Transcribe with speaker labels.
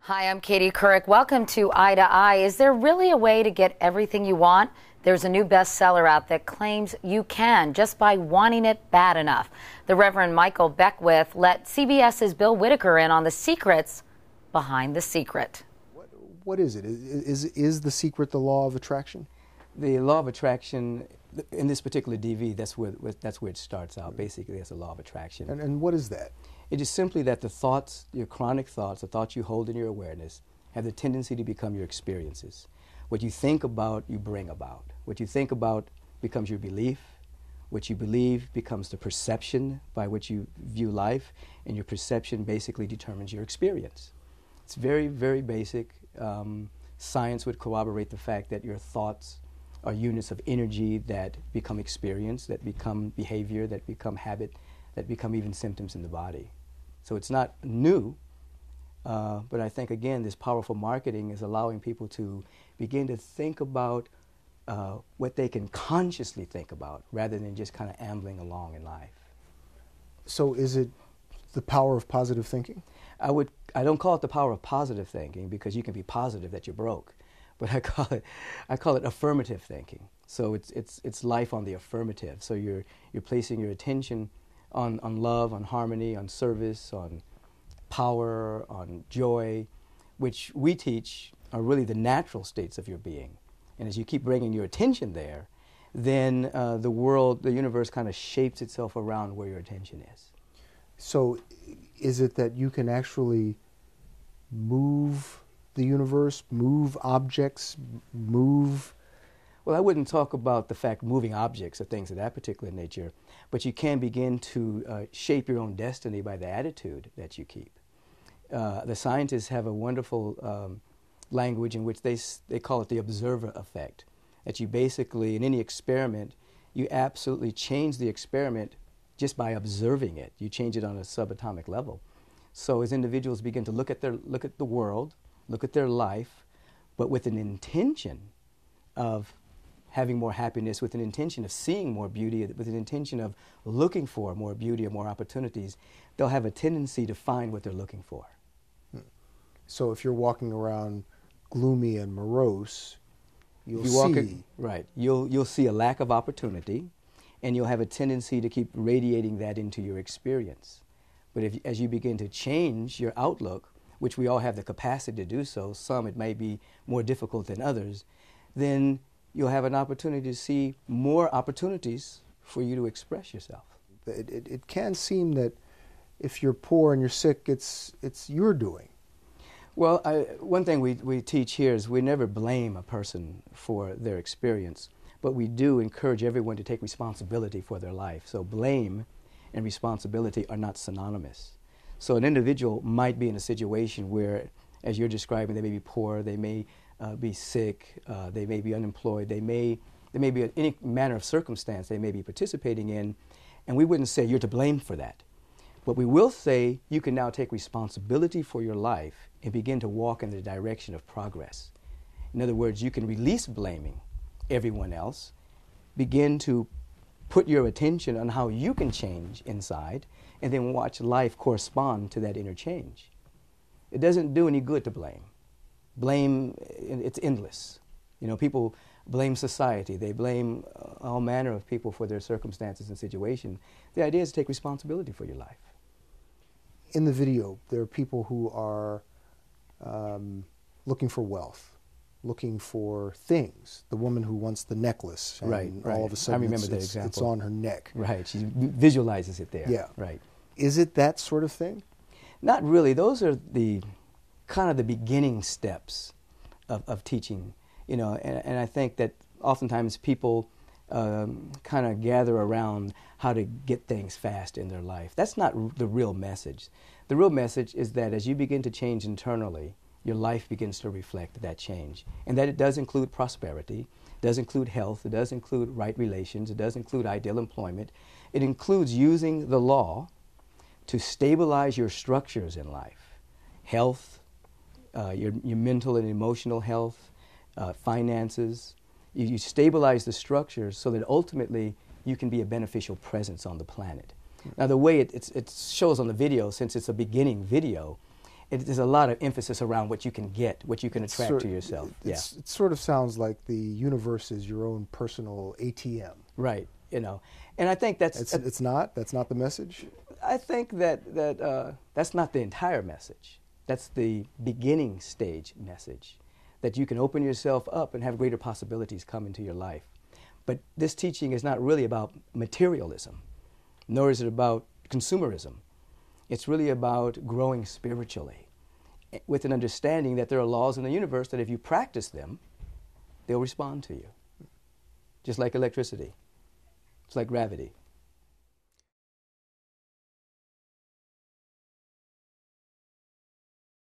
Speaker 1: Hi, I'm Katie Couric. Welcome to Eye to Eye. Is there really a way to get everything you want? There's a new bestseller out that claims you can just by wanting it bad enough. The Reverend Michael Beckwith let CBS's Bill Whitaker in on the secrets behind the secret.
Speaker 2: What is it? Is the secret the law of attraction?
Speaker 3: The law of attraction, in this particular DV, that's where it starts out. Basically, it's a law of attraction.
Speaker 2: And what is that?
Speaker 3: It is simply that the thoughts, your chronic thoughts, the thoughts you hold in your awareness, have the tendency to become your experiences. What you think about, you bring about. What you think about becomes your belief. What you believe becomes the perception by which you view life, and your perception basically determines your experience. It's very, very basic. Science would corroborate the fact that your thoughts are units of energy that become experience, that become behavior, that become habit, that become even symptoms in the body. So it's not new, but I think, again, this powerful marketing is allowing people to begin to think about what they can consciously think about rather than just kind of ambling along in life.
Speaker 2: So is it the power of positive thinking?
Speaker 3: I don't call it the power of positive thinking, because you can be positive that you're broke, but I call it affirmative thinking. So it's life on the affirmative. So you're placing your attention on love, on harmony, on service, on power, on joy, which we teach are really the natural states of your being. And as you keep bringing your attention there, then the world, the universe kind of shapes itself around where your attention is.
Speaker 2: So is it that you can actually move the universe, move objects, move?
Speaker 3: Well, I wouldn't talk about the fact moving objects or things of that particular nature, but you can begin to shape your own destiny by the attitude that you keep. The scientists have a wonderful language in which they call it the observer effect, that you basically, in any experiment, you absolutely change the experiment just by observing it. You change it on a subatomic level. So as individuals begin to look at the world, look at their life, but with an intention of having more happiness, with an intention of seeing more beauty, with an intention of looking for more beauty or more opportunities, they'll have a tendency to find what they're looking for.
Speaker 2: So if you're walking around gloomy and morose, you'll
Speaker 3: see a lack of opportunity, and you'll have a tendency to keep radiating that into your experience. But as you begin to change your outlook, which we all have the capacity to do so, some it may be more difficult than others, then you'll have an opportunity to see more opportunities for you to express yourself.
Speaker 2: It can seem that if you're poor and you're sick, it's your doing.
Speaker 3: Well, one thing we teach here is we never blame a person for their experience, but we do encourage everyone to take responsibility for their life. So blame and responsibility are not synonymous. So an individual might be in a situation where, as you're describing, they may be poor, they may be sick, they may be unemployed, there may be any manner of circumstance they may be participating in, and we wouldn't say you're to blame for that. But we will say you can now take responsibility for your life and begin to walk in the direction of progress. In other words, you can release blaming everyone else, begin to put your attention on how you can change inside, and then watch life correspond to that inner change. It doesn't do any good to blame. Blame, it's endless. You know, people blame society. They blame all manner of people for their circumstances and situation. The idea is to take responsibility for your life.
Speaker 2: In the video, there are people who are looking for wealth, looking for things. The woman who wants the necklace, and
Speaker 3: right.
Speaker 2: all of a sudden
Speaker 3: I remember that example.
Speaker 2: It's on her neck.
Speaker 3: Right, she visualizes it there.
Speaker 2: Yeah.
Speaker 3: Right.
Speaker 2: Is it that sort of thing?
Speaker 3: Not really. Those are the kind of the beginning steps of teaching, you know, and I think that oftentimes people kind of gather around how to get things fast in their life. That's not the real message. The real message is that as you begin to change internally, your life begins to reflect that change. And that it does include prosperity, it does include health, it does include right relations, it does include ideal employment. It includes using the law to stabilize your structures in life. Health, your mental and emotional health, finances. You stabilize the structures so that ultimately you can be a beneficial presence on the planet. Now the way it shows on the video, since it's a beginning video, there's a lot of emphasis around what you can get, what you can attract to yourself.
Speaker 2: It sort of sounds like the universe is your own personal ATM.
Speaker 3: Right, and I think that's
Speaker 2: not the message.
Speaker 3: I think that's not the entire message. That's the beginning stage message, that you can open yourself up and have greater possibilities come into your life. But this teaching is not really about materialism, nor is it about consumerism. It's really about growing spiritually, with an understanding that there are laws in the universe that if you practice them, they'll respond to you. Just like electricity. It's like gravity.